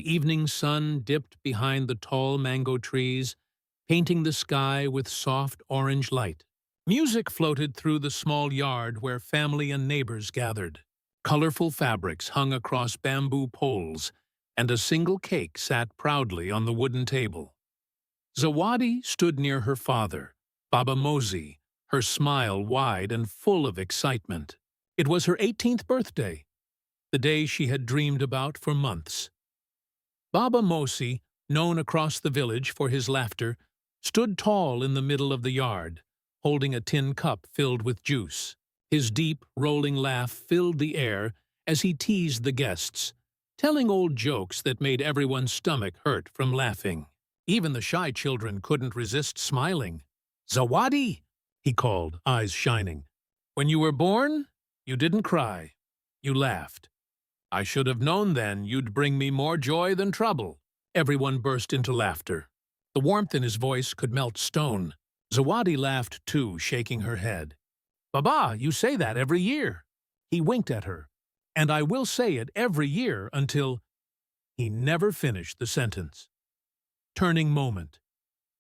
The evening sun dipped behind the tall mango trees, painting the sky with soft orange light. Music floated through the small yard where family and neighbors gathered. Colorful fabrics hung across bamboo poles, and a single cake sat proudly on the wooden table. Zawadi stood near her father, Baba Mosi, her smile wide and full of excitement. It was her 18th birthday, the day she had dreamed about for months. Baba Mosi, known across the village for his laughter, stood tall in the middle of the yard, holding a tin cup filled with juice. His deep, rolling laugh filled the air as he teased the guests, telling old jokes that made everyone's stomach hurt from laughing. Even the shy children couldn't resist smiling. "Zawadi," he called, eyes shining. "When you were born, you didn't cry. You laughed. I should have known then you'd bring me more joy than trouble." Everyone burst into laughter. The warmth in his voice could melt stone. Zawadi laughed too, shaking her head. "Baba, you say that every year." He winked at her. "And I will say it every year until—" He never finished the sentence. Turning moment.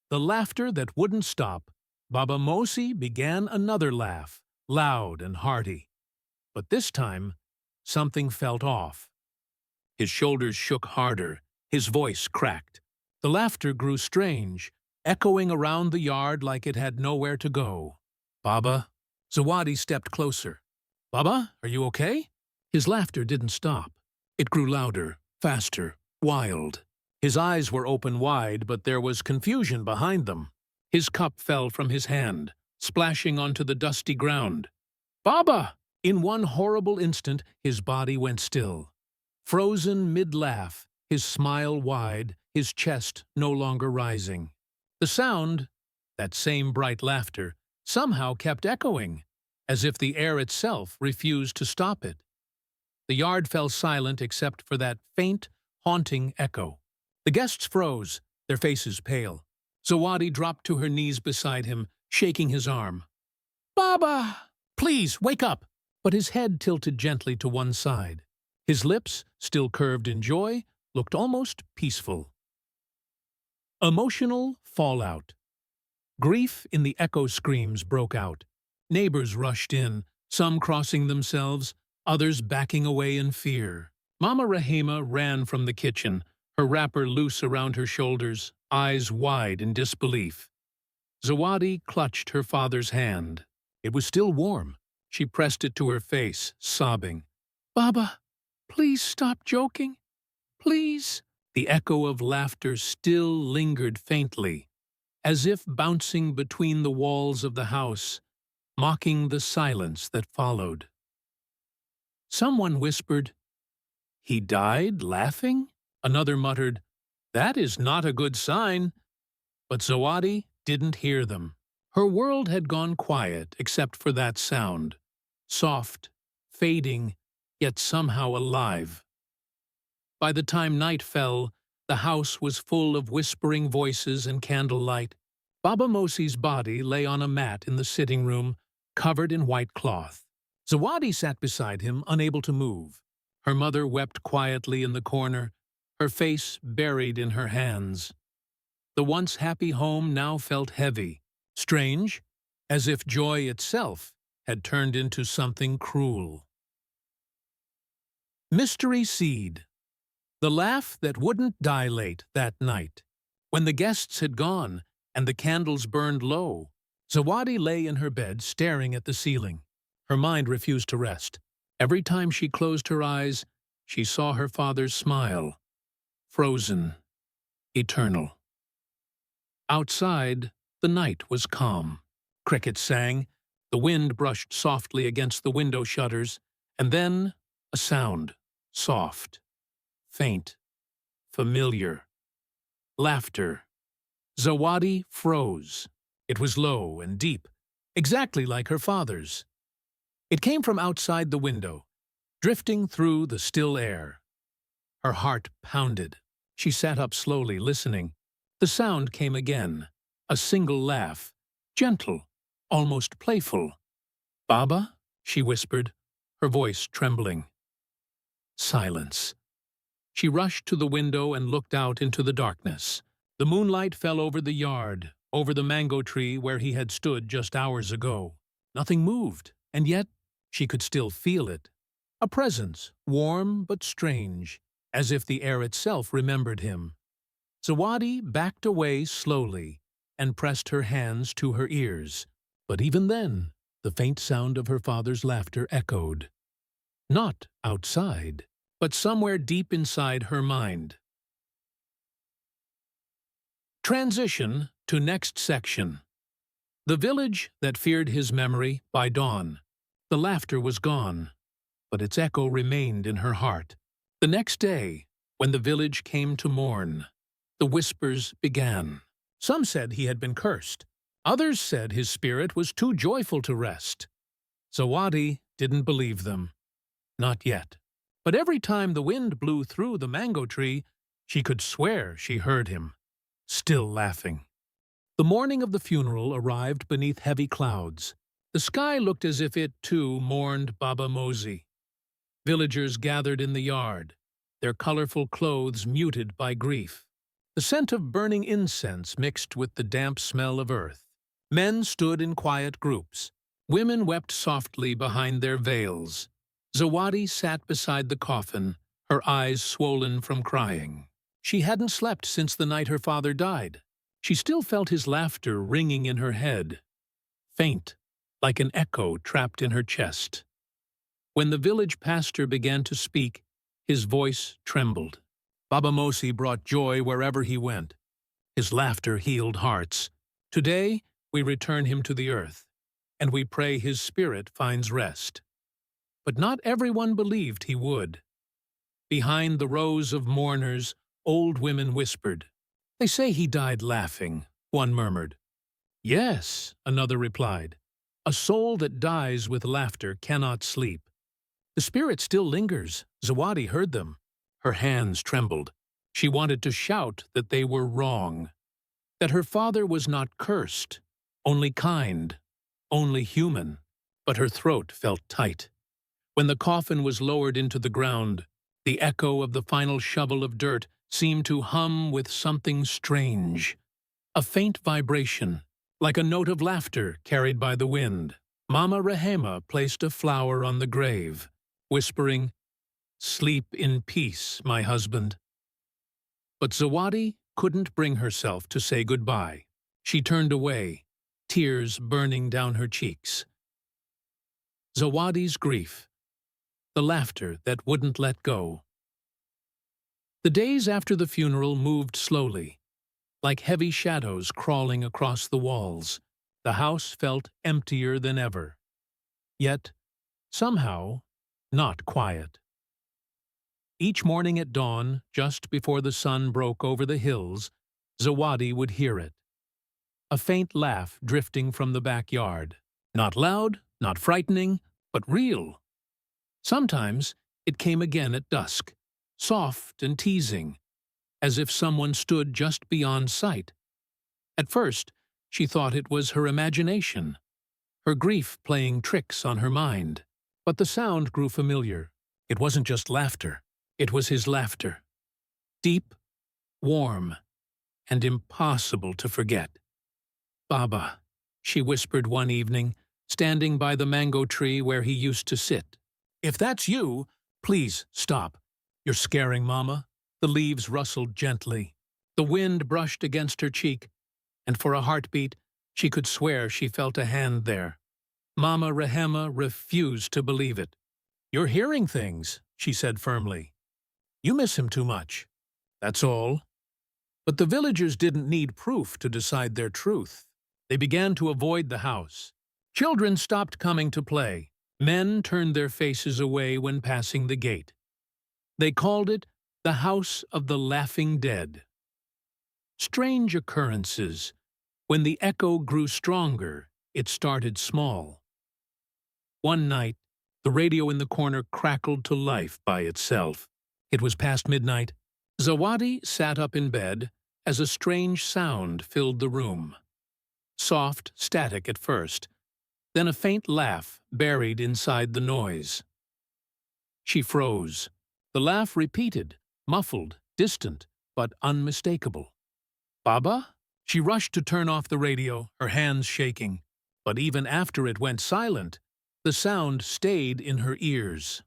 The laughter that wouldn't stop. Baba Mosi began another laugh, loud and hearty. But this time, something felt off. His shoulders shook harder, his voice cracked. The laughter grew strange, echoing around the yard like it had nowhere to go. "Baba?" Zawadi stepped closer. "Baba, are you okay?" His laughter didn't stop. It grew louder, faster, wild. His eyes were open wide, but there was confusion behind them. His cup fell from his hand, splashing onto the dusty ground. "Baba!" In one horrible instant, his body went still. Frozen mid-laugh, his smile wide, his chest no longer rising. The sound, that same bright laughter, somehow kept echoing, as if the air itself refused to stop it. The yard fell silent except for that faint, haunting echo. The guests froze, their faces pale. Zawadi dropped to her knees beside him, shaking his arm. "Baba! Please, wake up!" But his head tilted gently to one side. His lips, still curved in joy, looked almost peaceful. Emotional fallout. Grief in the echo screams broke out. Neighbors rushed in, some crossing themselves, others backing away in fear. Mama Rahima ran from the kitchen, her wrapper loose around her shoulders, eyes wide in disbelief. Zawadi clutched her father's hand. It was still warm. She pressed it to her face, sobbing. "Baba, please stop joking. Please." The echo of laughter still lingered faintly, as if bouncing between the walls of the house, mocking the silence that followed. Someone whispered, "He died laughing?" Another muttered, "That is not a good sign." But Zawadi didn't hear them. Her world had gone quiet except for that sound, soft, fading, yet somehow alive. By the time night fell, the house was full of whispering voices and candlelight. Baba Mosi's body lay on a mat in the sitting room, covered in white cloth. Zawadi sat beside him, unable to move. Her mother wept quietly in the corner, her face buried in her hands. The once happy home now felt heavy, strange, as if joy itself had turned into something cruel. Mystery seed. The laugh that wouldn't dilate that night. When the guests had gone and the candles burned low, Zawadi lay in her bed staring at the ceiling. Her mind refused to rest. Every time she closed her eyes, she saw her father's smile. Frozen, eternal. Outside, the night was calm. Crickets sang, the wind brushed softly against the window shutters, and then a sound, soft, faint, familiar. Laughter. Zawadi froze. It was low and deep, exactly like her father's. It came from outside the window, drifting through the still air. Her heart pounded. She sat up slowly, listening. The sound came again, a single laugh, gentle, almost playful. "Baba?" she whispered, her voice trembling. Silence. She rushed to the window and looked out into the darkness. The moonlight fell over the yard, over the mango tree where he had stood just hours ago. Nothing moved, and yet she could still feel it. A presence, warm but strange, as if the air itself remembered him. Zawadi backed away slowly and pressed her hands to her ears. But even then, the faint sound of her father's laughter echoed. Not outside, but somewhere deep inside her mind. Transition to next section. The village that feared his memory by dawn. The laughter was gone, but its echo remained in her heart. The next day, when the village came to mourn, the whispers began. Some said he had been cursed. Others said his spirit was too joyful to rest. Zawadi didn't believe them. Not yet. But every time the wind blew through the mango tree, she could swear she heard him, still laughing. The morning of the funeral arrived beneath heavy clouds. The sky looked as if it, too, mourned Baba Mosi. Villagers gathered in the yard, their colorful clothes muted by grief. The scent of burning incense mixed with the damp smell of earth. Men stood in quiet groups. Women wept softly behind their veils. Zawadi sat beside the coffin, her eyes swollen from crying. She hadn't slept since the night her father died. She still felt his laughter ringing in her head, faint, like an echo trapped in her chest. When the village pastor began to speak, his voice trembled. Baba Mosi brought joy wherever he went. His laughter healed hearts. Today, we return him to the earth, and we pray his spirit finds rest. But not everyone believed he would. Behind the rows of mourners, old women whispered. They say he died laughing, one murmured. Yes, another replied. A soul that dies with laughter cannot sleep. The spirit still lingers. Zawadi heard them. Her hands trembled. She wanted to shout that they were wrong, that her father was not cursed, only kind, only human. But her throat felt tight. When the coffin was lowered into the ground, the echo of the final shovel of dirt seemed to hum with something strange. A faint vibration, like a note of laughter carried by the wind. Mama Rahema placed a flower on the grave, whispering, "Sleep in peace, my husband." But Zawadi couldn't bring herself to say goodbye. She turned away, tears burning down her cheeks. Zawadi's grief, the laughter that wouldn't let go. The days after the funeral moved slowly, like heavy shadows crawling across the walls. The house felt emptier than ever. Yet, somehow, not quiet. Each morning at dawn, just before the sun broke over the hills, Zawadi would hear it. A faint laugh drifting from the backyard. Not loud, not frightening, but real. Sometimes it came again at dusk, soft and teasing, as if someone stood just beyond sight. At first, she thought it was her imagination, her grief playing tricks on her mind. But the sound grew familiar. It wasn't just laughter. It was his laughter. Deep, warm, and impossible to forget. "Baba," she whispered one evening, standing by the mango tree where he used to sit. "If that's you, please stop. You're scaring Mama." The leaves rustled gently. The wind brushed against her cheek, and for a heartbeat, she could swear she felt a hand there. Mama Rahema refused to believe it. "You're hearing things," she said firmly. "You miss him too much. That's all." But the villagers didn't need proof to decide their truth. They began to avoid the house. Children stopped coming to play. Men turned their faces away when passing the gate. They called it the House of the Laughing Dead. Strange occurrences. When the echo grew stronger, it started small. One night, the radio in the corner crackled to life by itself. It was past midnight. Zawadi sat up in bed as a strange sound filled the room. Soft static at first, then a faint laugh buried inside the noise. She froze. The laugh repeated, muffled, distant, but unmistakable. "Baba?" She rushed to turn off the radio, her hands shaking. But even after it went silent, the sound stayed in her ears.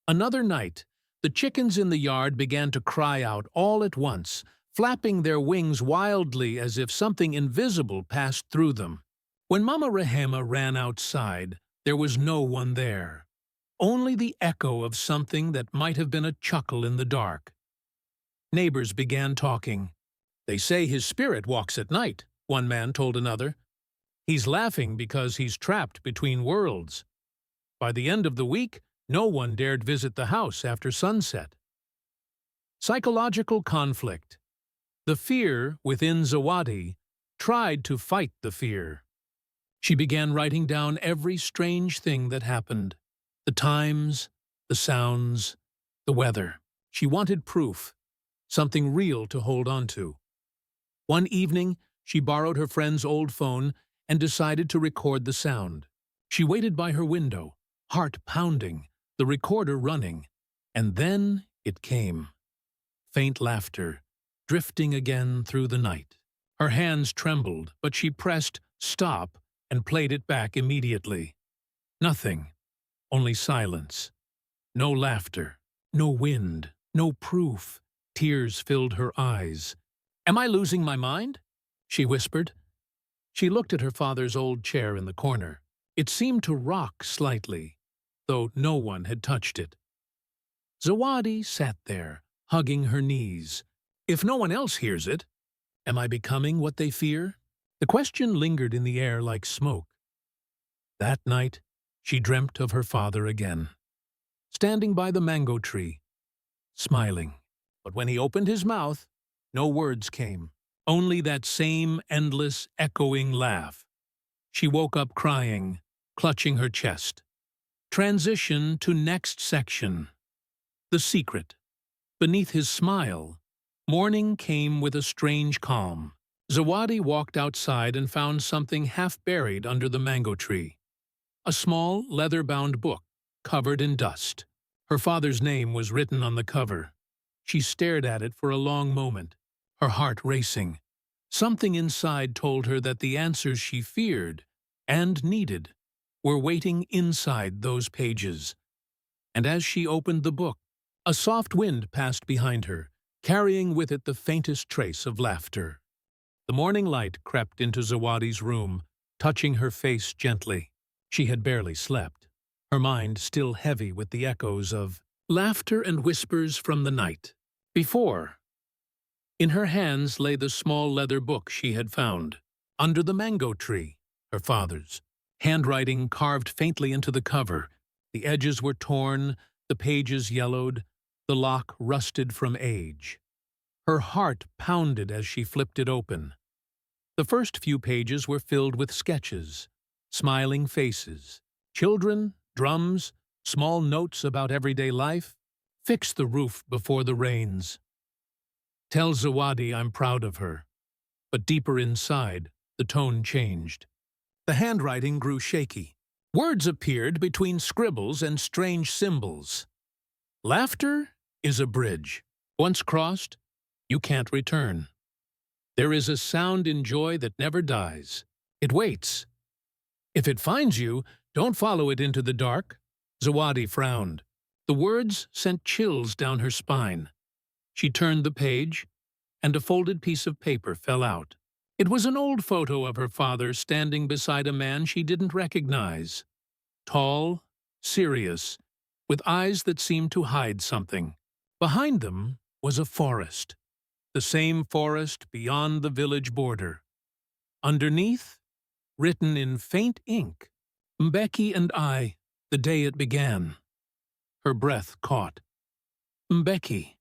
Another night, the chickens in the yard began to cry out all at once, flapping their wings wildly as if something invisible passed through them. When Mama Rahema ran outside, there was no one there. Only the echo of something that might have been a chuckle in the dark. Neighbors began talking. "They say his spirit walks at night," one man told another. "He's laughing because he's trapped between worlds." By the end of the week, no one dared visit the house after sunset. Psychological conflict. The fear within Zawadi tried to fight the fear. She began writing down every strange thing that happened. The times, the sounds, the weather. She wanted proof, something real to hold on to. One evening, she borrowed her friend's old phone and decided to record the sound. She waited by her window, heart pounding, the recorder running, and then it came. Faint laughter, drifting again through the night. Her hands trembled, but she pressed stop and played it back immediately. Nothing, only silence. No laughter, no wind, no proof. Tears filled her eyes. "Am I losing my mind?" she whispered. She looked at her father's old chair in the corner. It seemed to rock slightly, though no one had touched it. Zawadi sat there, hugging her knees. "If no one else hears it, am I becoming what they fear?" The question lingered in the air like smoke. That night, she dreamt of her father again, standing by the mango tree, smiling. But when he opened his mouth, no words came, only that same endless, echoing laugh. She woke up crying, clutching her chest. Transition to next section. The secret. Beneath his smile, morning came with a strange calm. Zawadi walked outside and found something half buried under the mango tree. A small, leather-bound book, covered in dust. Her father's name was written on the cover. She stared at it for a long moment, her heart racing. Something inside told her that the answers she feared and needed were waiting inside those pages. And as she opened the book, a soft wind passed behind her, carrying with it the faintest trace of laughter. The morning light crept into Zawadi's room, touching her face gently. She had barely slept, her mind still heavy with the echoes of laughter and whispers from the night before. In her hands lay the small leather book she had found, under the mango tree, her father's. Handwriting carved faintly into the cover. The edges were torn, the pages yellowed, the lock rusted from age. Her heart pounded as she flipped it open. The first few pages were filled with sketches, smiling faces, children, drums, small notes about everyday life. "Fix the roof before the rains. Tell Zawadi I'm proud of her." But deeper inside, the tone changed. The handwriting grew shaky. Words appeared between scribbles and strange symbols. "Laughter is a bridge. Once crossed, you can't return. There is a sound in joy that never dies. It waits. If it finds you, don't follow it into the dark." Zawadi frowned. The words sent chills down her spine. She turned the page, and a folded piece of paper fell out. It was an old photo of her father standing beside a man she didn't recognize. Tall, serious, with eyes that seemed to hide something. Behind them was a forest. The same forest beyond the village border. Underneath, written in faint ink, "Mbeki and I, the day it began." Her breath caught. Mbeki,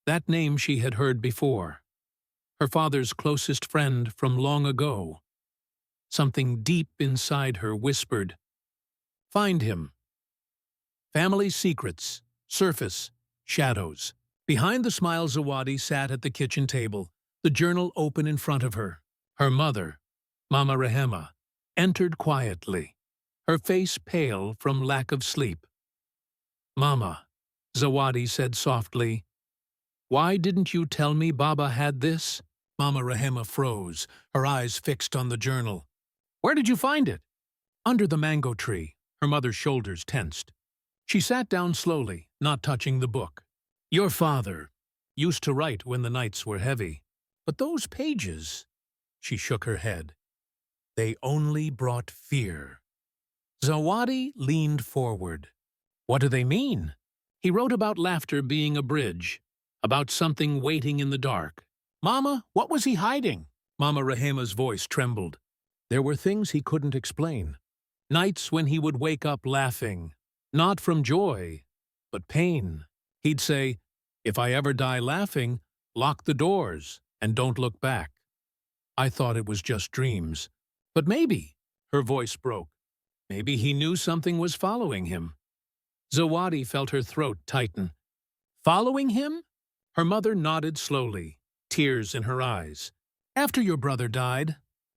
that name she had heard before. Her father's closest friend from long ago. Something deep inside her whispered, "Find him." Family secrets, surface, shadows. Behind the smile, Zawadi sat at the kitchen table, the journal open in front of her. Her mother, Mama Rahema, entered quietly, her face pale from lack of sleep. "Mama," Zawadi said softly, Why didn't you tell me Baba had this? Mama Rahema froze, her eyes fixed on the journal. Where did you find it? Under the mango tree. Her mother's shoulders tensed. She sat down slowly, not touching the book. Your father used to write when the nights were heavy. But those pages, she shook her head. They only brought fear. Zawadi leaned forward. What do they mean? He wrote about laughter being a bridge, about something waiting in the dark. Mama, what was he hiding? Mama Rahema's voice trembled. There were things he couldn't explain. Nights when he would wake up laughing, not from joy, but pain. He'd say, if I ever die laughing, lock the doors and don't look back. I thought it was just dreams. But maybe, her voice broke, maybe he knew something was following him. Zawadi felt her throat tighten. Following him? Her mother nodded slowly, tears in her eyes. After your brother died,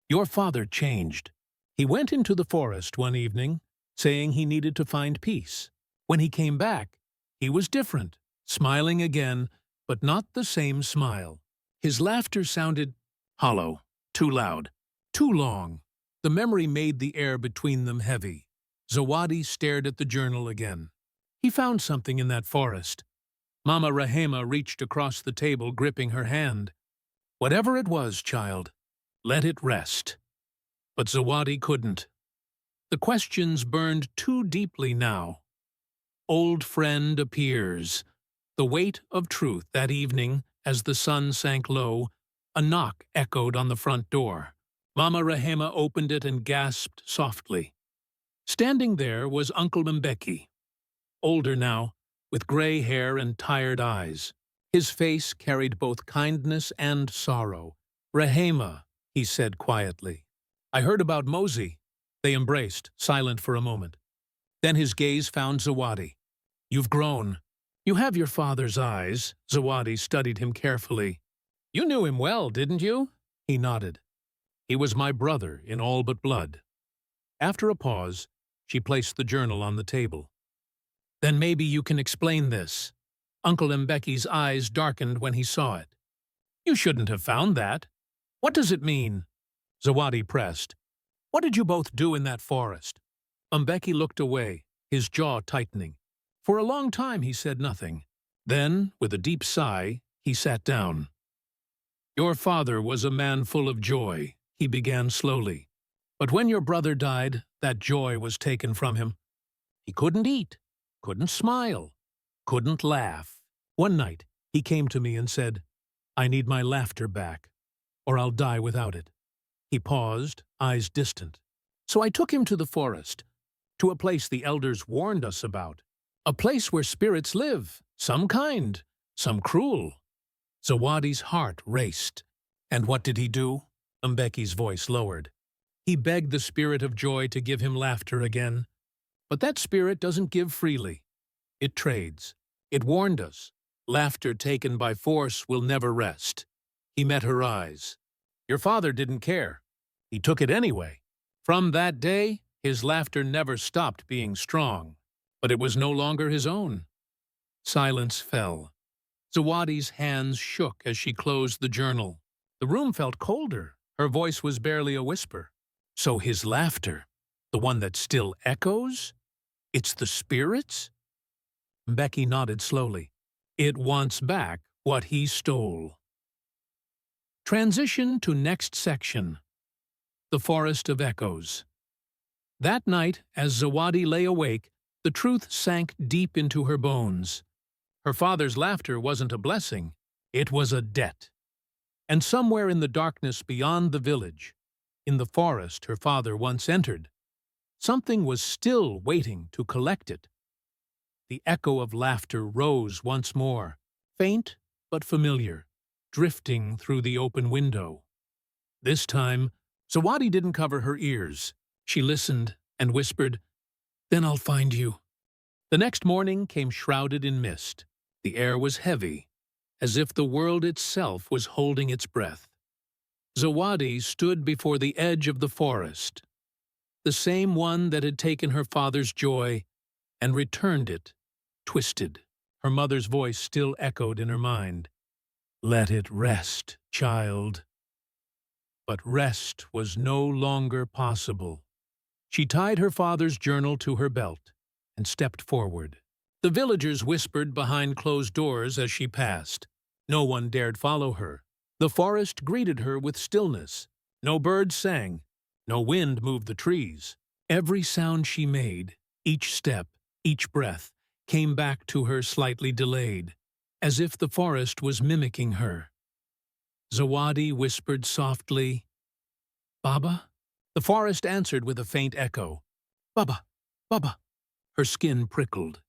your father changed. He went into the forest one evening, saying he needed to find peace. When he came back, he was different, smiling again, but not the same smile. His laughter sounded hollow, too loud, too long. The memory made the air between them heavy. Zawadi stared at the journal again. He found something in that forest. Mama Rahema reached across the table, gripping her hand. Whatever it was, child, let it rest. But Zawadi couldn't. The questions burned too deeply now. Old friend appears. The weight of truth that evening, as the sun sank low, a knock echoed on the front door. Mama Rahema opened it and gasped softly. Standing there was Uncle Mbeki, older now, with gray hair and tired eyes. His face carried both kindness and sorrow. Rahema, he said quietly. I heard about Mosey. They embraced, silent for a moment. Then his gaze found Zawadi. You've grown. You have your father's eyes. Zawadi studied him carefully. You knew him well, didn't you? He nodded. He was my brother in all but blood. After a pause, she placed the journal on the table. Then maybe you can explain this. Uncle Mbeki's eyes darkened when he saw it. You shouldn't have found that. What does it mean? Zawadi pressed. What did you both do in that forest? Mbeki looked away, his jaw tightening. For a long time he said nothing. Then, with a deep sigh, he sat down. Your father was a man full of joy, he began slowly. But when your brother died, that joy was taken from him. He couldn't eat, couldn't smile, couldn't laugh. One night, he came to me and said, I need my laughter back, or I'll die without it. He paused, eyes distant. So I took him to the forest, to a place the elders warned us about. A place where spirits live, some kind, some cruel. Zawadi's heart raced. And what did he do? Mbeki's voice lowered. He begged the spirit of joy to give him laughter again. But that spirit doesn't give freely. It trades. It warned us. Laughter taken by force will never rest. He met her eyes. Your father didn't care. He took it anyway. From that day, his laughter never stopped being strong. But it was no longer his own. Silence fell. Zawadi's hands shook as she closed the journal. The room felt colder. Her voice was barely a whisper. So his laughter, the one that still echoes? It's the spirits? Mbeki nodded slowly. It wants back what he stole. Transition to next section. The Forest of Echoes. That night, as Zawadi lay awake, the truth sank deep into her bones. Her father's laughter wasn't a blessing, it was a debt. And somewhere in the darkness beyond the village, in the forest her father once entered, something was still waiting to collect it. The echo of laughter rose once more, faint but familiar, drifting through the open window. This time, Zawadi didn't cover her ears. She listened and whispered, Then I'll find you. The next morning came shrouded in mist. The air was heavy, as if the world itself was holding its breath. Zawadi stood before the edge of the forest, the same one that had taken her father's joy and returned it, twisted. Her mother's voice still echoed in her mind. Let it rest, child. But rest was no longer possible. She tied her father's journal to her belt and stepped forward. The villagers whispered behind closed doors as she passed. No one dared follow her. The forest greeted her with stillness. No birds sang. No wind moved the trees. Every sound she made, each step, each breath, came back to her slightly delayed, as if the forest was mimicking her. Zawadi whispered softly, "Baba?" The forest answered with a faint echo, "Baba, Baba." Her skin prickled.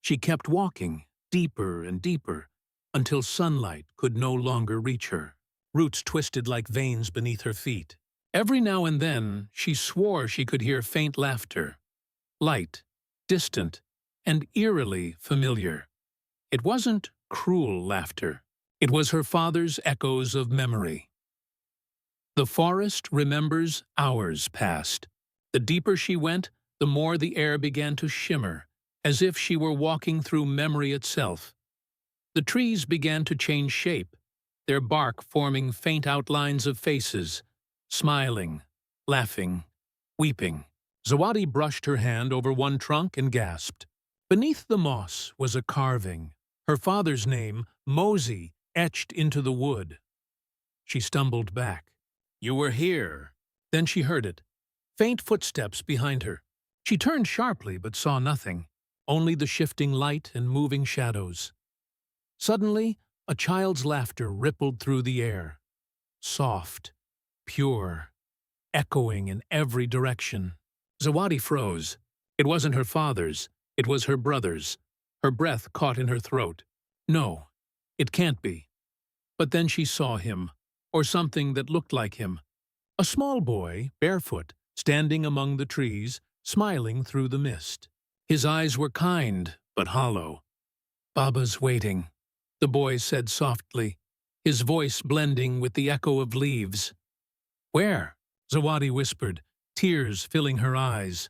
She kept walking, deeper and deeper, until sunlight could no longer reach her. Roots twisted like veins beneath her feet. Every now and then, she swore she could hear faint laughter, light, distant, and eerily familiar. It wasn't cruel laughter. It was her father's echoes of memory. The forest remembers hours past. The deeper she went, the more the air began to shimmer, as if she were walking through memory itself. The trees began to change shape, their bark forming faint outlines of faces, smiling, laughing, weeping. Zawadi brushed her hand over one trunk and gasped. Beneath the moss was a carving, her father's name, Mosey, etched into the wood. She stumbled back. "You were here." Then she heard it. Faint footsteps behind her. She turned sharply but saw nothing, only the shifting light and moving shadows. Suddenly, a child's laughter rippled through the air. Soft, pure, echoing in every direction. Zawadi froze. It wasn't her father's, it was her brother's. Her breath caught in her throat. No, it can't be. But then she saw him, or something that looked like him. A small boy, barefoot, standing among the trees, smiling through the mist. His eyes were kind, but hollow. "Baba's waiting," the boy said softly, his voice blending with the echo of leaves. "Where?" Zawadi whispered, tears filling her eyes.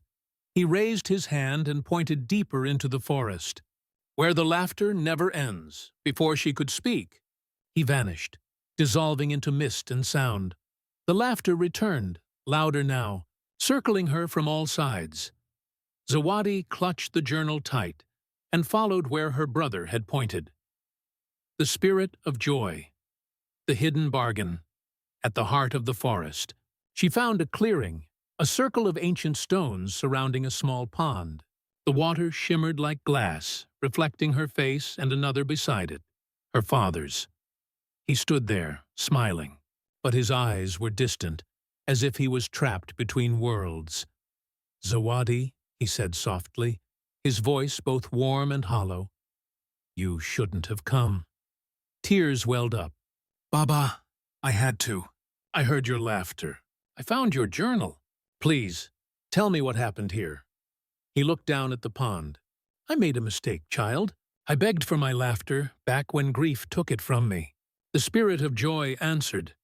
He raised his hand and pointed deeper into the forest. "Where the laughter never ends." Before she could speak, he vanished, dissolving into mist and sound. The laughter returned, louder now, circling her from all sides. Zawadi clutched the journal tight and followed where her brother had pointed. The spirit of joy, the hidden bargain. At the heart of the forest, she found a clearing, a circle of ancient stones surrounding a small pond. The water shimmered like glass, reflecting her face and another beside it, her father's. He stood there, smiling, but his eyes were distant, as if he was trapped between worlds. "Zawadi," he said softly, his voice both warm and hollow, "you shouldn't have come." Tears welled up. "Baba, I had to. I heard your laughter. I found your journal. Please, tell me what happened here." He looked down at the pond. "I made a mistake, child. I begged for my laughter back when grief took it from me." The spirit of joy answered,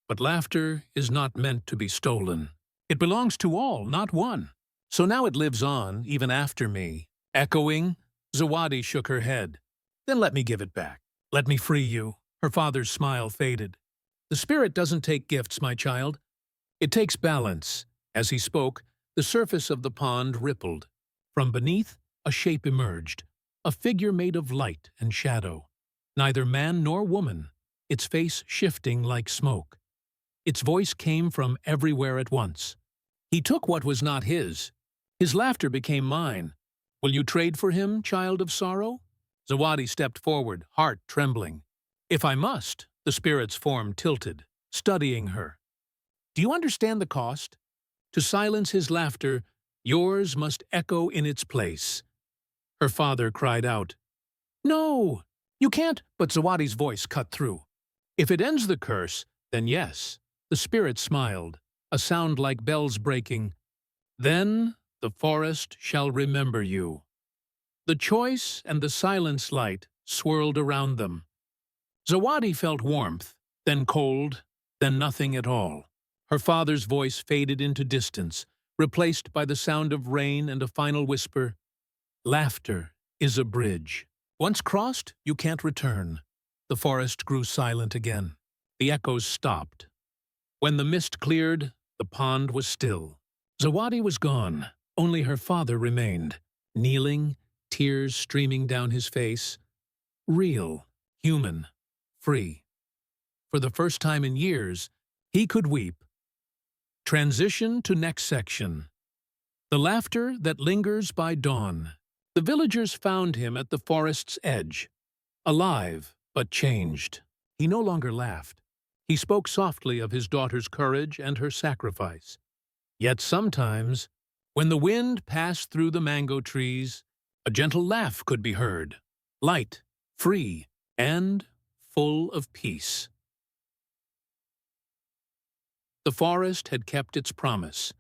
"But laughter is not meant to be stolen. It belongs to all, not one. So now it lives on, even after me." Echoing, Zawadi shook her head. "Then let me give it back. Let me free you." Her father's smile faded. "The spirit doesn't take gifts, my child. It takes balance." As he spoke, the surface of the pond rippled. From beneath, a shape emerged, a figure made of light and shadow. Neither man nor woman, its face shifting like smoke. Its voice came from everywhere at once. "He took what was not his. His laughter became mine. Will you trade for him, child of sorrow?" Zawadi stepped forward, heart trembling. "If I must," the spirit's form tilted, studying her. "Do you understand the cost? To silence his laughter, yours must echo in its place." Her father cried out, "No, you can't," but Zawadi's voice cut through. "If it ends the curse, then yes." The spirit smiled, a sound like bells breaking. "Then the forest shall remember you." The choice and the silence light swirled around them. Zawadi felt warmth, then cold, then nothing at all. Her father's voice faded into distance, replaced by the sound of rain and a final whisper, "Laughter is a bridge. Once crossed, you can't return." The forest grew silent again. The echoes stopped. When the mist cleared, the pond was still. Zawadi was gone. Only her father remained, kneeling, tears streaming down his face. Real, human, free. For the first time in years, he could weep. Transition to next section. The laughter that lingers by dawn. The villagers found him at the forest's edge, alive but changed. He no longer laughed. He spoke softly of his daughter's courage and her sacrifice. Yet sometimes, when the wind passed through the mango trees, a gentle laugh could be heard, light, free, and full of peace. The forest had kept its promise,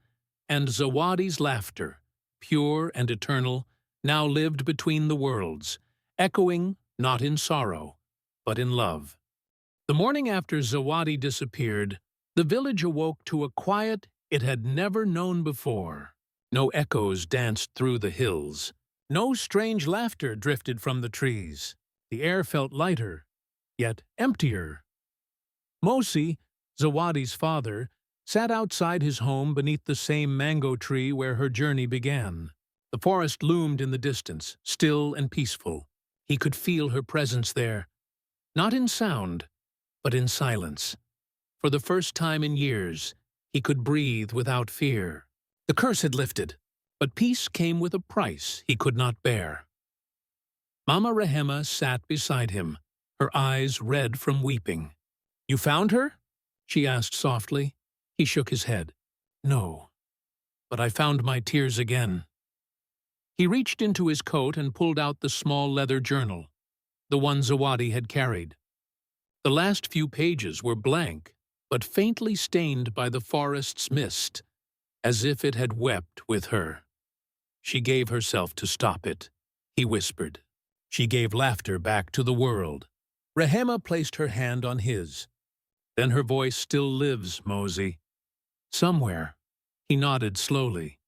and Zawadi's laughter, pure and eternal, now lived between the worlds, echoing not in sorrow, but in love. The morning after Zawadi disappeared, the village awoke to a quiet it had never known before. No echoes danced through the hills. No strange laughter drifted from the trees. The air felt lighter, yet emptier. Mosi, Zawadi's father, sat outside his home beneath the same mango tree where her journey began. The forest loomed in the distance, still and peaceful. He could feel her presence there, not in sound, but in silence. For the first time in years, he could breathe without fear. The curse had lifted, but peace came with a price he could not bear. Mama Rehema sat beside him, her eyes red from weeping. "You found her?" she asked softly. He shook his head. "No, but I found my tears again." He reached into his coat and pulled out the small leather journal, the one Zawadi had carried. The last few pages were blank, but faintly stained by the forest's mist, as if it had wept with her. She gave herself to stop it, he whispered. She gave laughter back to the world. Rehema placed her hand on his. "Then her voice still lives, Mosi." "Somewhere," he nodded slowly.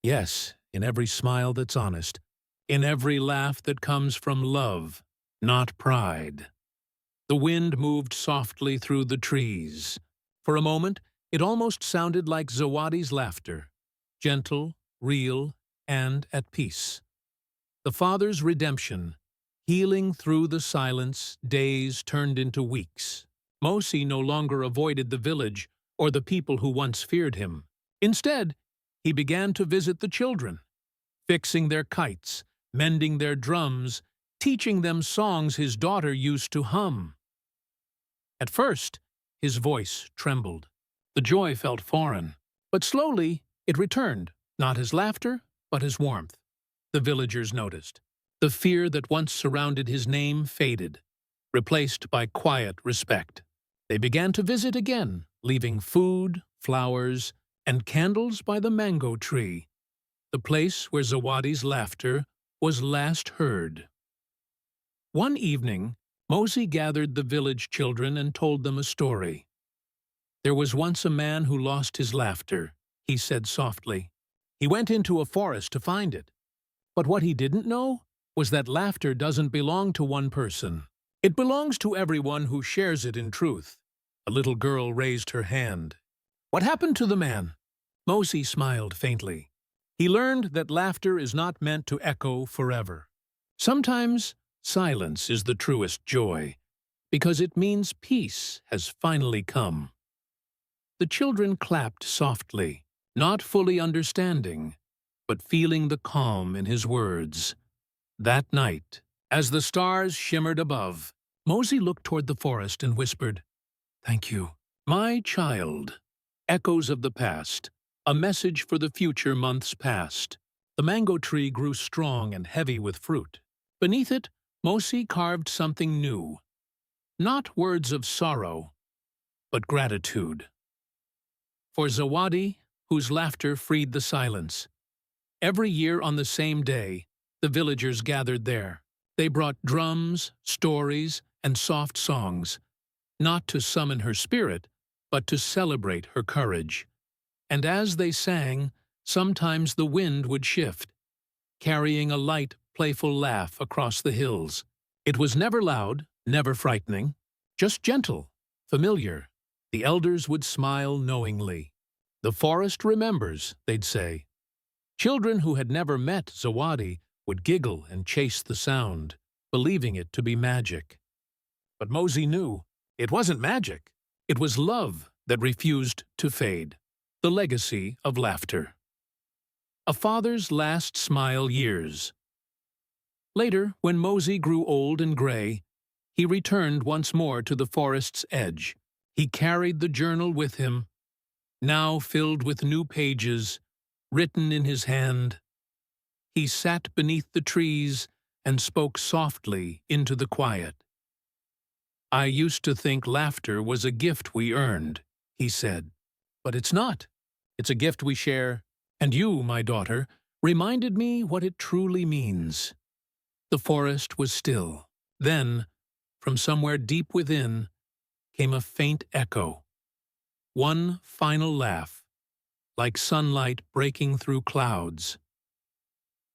"Yes, in every smile that's honest, in every laugh that comes from love, not pride." The wind moved softly through the trees. For a moment, it almost sounded like Zawadi's laughter, gentle, real, and at peace. The father's redemption, healing through the silence, days turned into weeks. Mosi no longer avoided the village or the people who once feared him. Instead, he began to visit the children, fixing their kites, mending their drums, teaching them songs his daughter used to hum. At first, his voice trembled. The joy felt foreign, but slowly it returned, not as laughter, but as warmth. The villagers noticed. The fear that once surrounded his name faded, replaced by quiet respect. They began to visit again, leaving food, flowers, and candles by the mango tree, the place where Zawadi's laughter was last heard. One evening, Mosi gathered the village children and told them a story. "There was once a man who lost his laughter," he said softly. "He went into a forest to find it. But what he didn't know was that laughter doesn't belong to one person. It belongs to everyone who shares it in truth." A little girl raised her hand. "What happened to the man?" Mosi smiled faintly. "He learned that laughter is not meant to echo forever. Sometimes silence is the truest joy, because it means peace has finally come." The children clapped softly, not fully understanding, but feeling the calm in his words. That night, as the stars shimmered above, Mosi looked toward the forest and whispered, "Thank you, my child." Echoes of the past, a message for the future months past. The mango tree grew strong and heavy with fruit. Beneath it, Mosi carved something new. Not words of sorrow, but gratitude. For Zawadi, whose laughter freed the silence. Every year on the same day, the villagers gathered there. They brought drums, stories, and soft songs, not to summon her spirit, but to celebrate her courage. And as they sang, sometimes the wind would shift, carrying a light, playful laugh across the hills. It was never loud, Never frightening, just gentle, familiar. The elders would smile knowingly. "The forest remembers," they'd say. Children who had never met Zawadi would giggle and chase the sound, believing it to be magic. But Mosey knew it wasn't magic. It was love that refused to fade, the legacy of laughter. A father's last smile years. Later, when Mosey grew old and gray, he returned once more to the forest's edge. He carried the journal with him, now filled with new pages, written in his hand. He sat beneath the trees and spoke softly into the quiet. "I used to think laughter was a gift we earned," he said. "But it's not. It's a gift we share, and you, my daughter, reminded me what it truly means." The forest was still. Then, from somewhere deep within, came a faint echo. One final laugh, like sunlight breaking through clouds.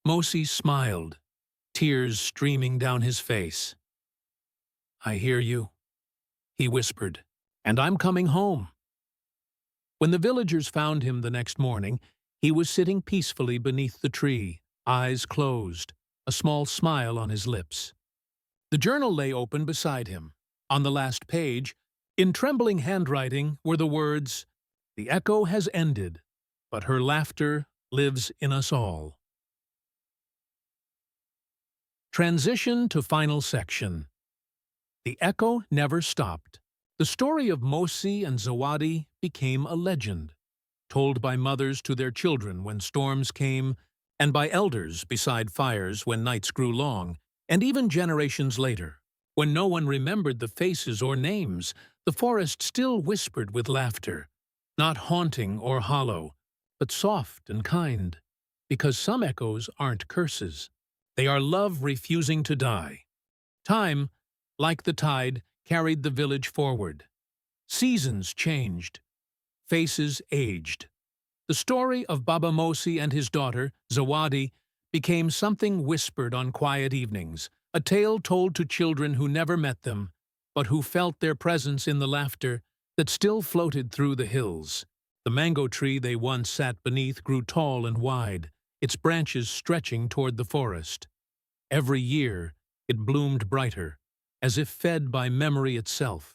Mosey smiled, tears streaming down his face. "I hear you," he whispered, "and I'm coming home." When the villagers found him the next morning, he was sitting peacefully beneath the tree, eyes closed, a small smile on his lips. The journal lay open beside him. On the last page, in trembling handwriting, were the words, "The echo has ended, but her laughter lives in us all." Transition to final section. The echo never stopped. The story of Mosey and Zawadi became a legend, told by mothers to their children when storms came, and by elders beside fires when nights grew long, and even generations later, when no one remembered the faces or names, the forest still whispered with laughter, not haunting or hollow, but soft and kind, because some echoes aren't curses. They are love refusing to die. Time, like the tide, carried the village forward. Seasons changed. Faces aged. The story of Baba Mosey and his daughter, Zawadi, became something whispered on quiet evenings, a tale told to children who never met them, but who felt their presence in the laughter that still floated through the hills. The mango tree they once sat beneath grew tall and wide, its branches stretching toward the forest. Every year, it bloomed brighter, as if fed by memory itself.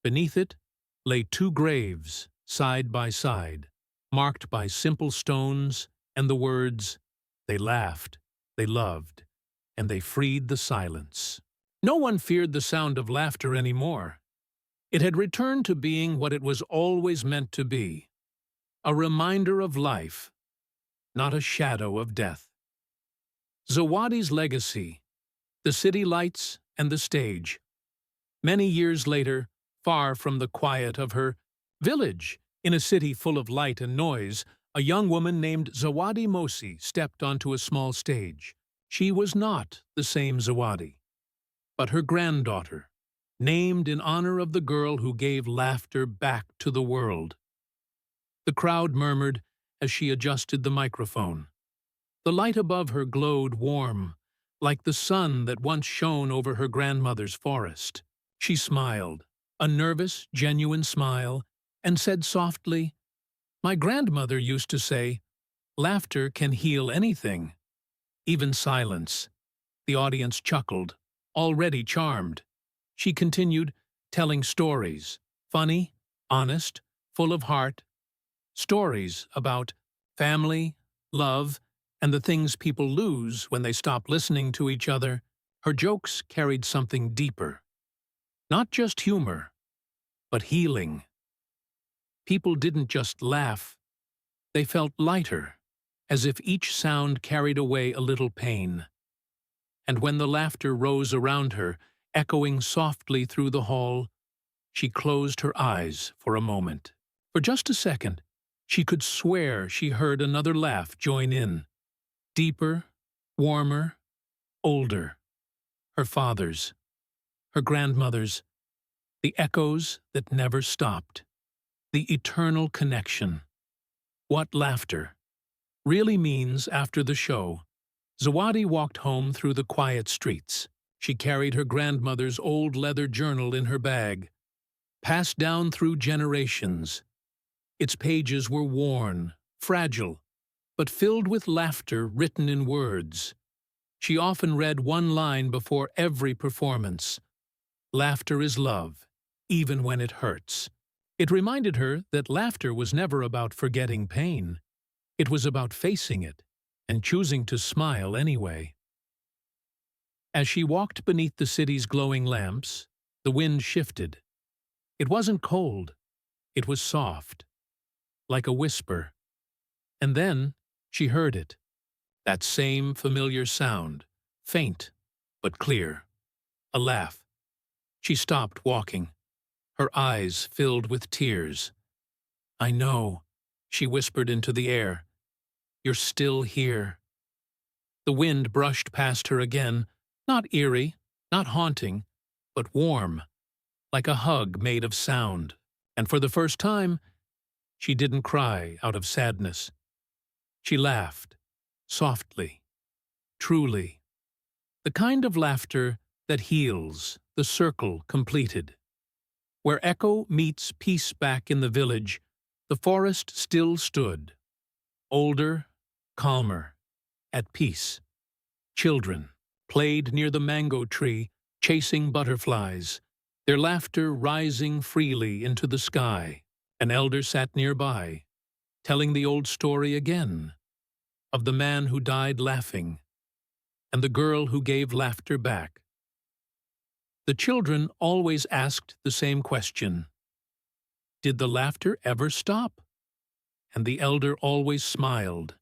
Beneath it lay two graves, side by side, marked by simple stones and the words, "They laughed, they loved, and they freed the silence." No one feared the sound of laughter anymore. It had returned to being what it was always meant to be, a reminder of life, not a shadow of death. Zawadi's legacy, the city lights and the stage. Many years later, far from the quiet of her village, in a city full of light and noise, a young woman named Zawadi Mosey stepped onto a small stage. She was not the same Zawadi, but her granddaughter, named in honor of the girl who gave laughter back to the world. The crowd murmured as she adjusted the microphone. The light above her glowed warm, like the sun that once shone over her grandmother's forest. She smiled, a nervous, genuine smile, and said softly, "My grandmother used to say, laughter can heal anything, even silence." The audience chuckled, already charmed. She continued, telling stories, funny, honest, full of heart. Stories about family, love, and the things people lose when they stop listening to each other. Her jokes carried something deeper. Not just humor, but healing. People didn't just laugh. They felt lighter, as if each sound carried away a little pain. And when the laughter rose around her, echoing softly through the hall, she closed her eyes for a moment. For just a second, she could swear she heard another laugh join in. Deeper, warmer, older. Her father's, her grandmother's, the echoes that never stopped. The eternal connection. What laughter really means after the show. Zawadi walked home through the quiet streets. She carried her grandmother's old leather journal in her bag, passed down through generations. Its pages were worn, fragile, but filled with laughter written in words. She often read one line before every performance: "Laughter is love, even when it hurts." It reminded her that laughter was never about forgetting pain. It was about facing it and choosing to smile anyway. As she walked beneath the city's glowing lamps, the wind shifted. It wasn't cold. It was soft, like a whisper. And then she heard it, that same familiar sound, faint but clear. A laugh. She stopped walking, her eyes filled with tears. "I know," she whispered into the air. "You're still here." The wind brushed past her again, not eerie, not haunting, but warm, like a hug made of sound. And for the first time, she didn't cry out of sadness. She laughed, softly, truly. The kind of laughter that heals, the circle completed. Where echo meets peace back in the village, the forest still stood, older, calmer, at peace. Children played near the mango tree, chasing butterflies, their laughter rising freely into the sky. An elder sat nearby, telling the old story again, of the man who died laughing, and the girl who gave laughter back. The children always asked the same question: did the laughter ever stop? And the elder always smiled,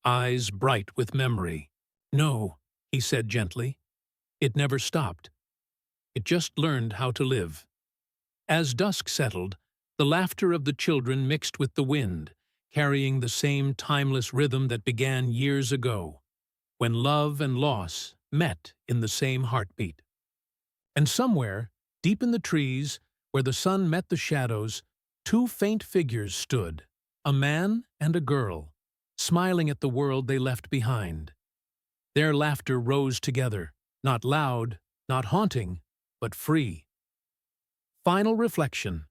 eyes bright with memory. "No," he said gently, "it never stopped. It just learned how to live." As dusk settled, the laughter of the children mixed with the wind, carrying the same timeless rhythm that began years ago, when love and loss met in the same heartbeat. And somewhere, deep in the trees, where the sun met the shadows, two faint figures stood, a man and a girl, smiling at the world they left behind. Their laughter rose together, not loud, not haunting, but free. Final reflection.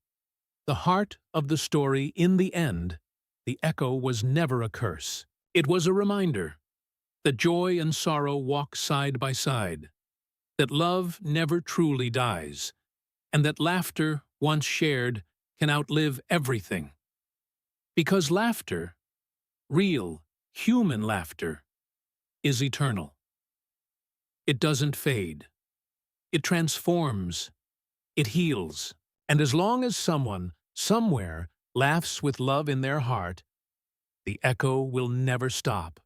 The heart of the story, in the end, the echo was never a curse. It was a reminder that joy and sorrow walk side by side, that love never truly dies, and that laughter, once shared, can outlive everything. Because laughter, real, human laughter, is eternal. It doesn't fade. It transforms. It heals. And as long as someone, somewhere, laughs with love in their heart, the echo will never stop.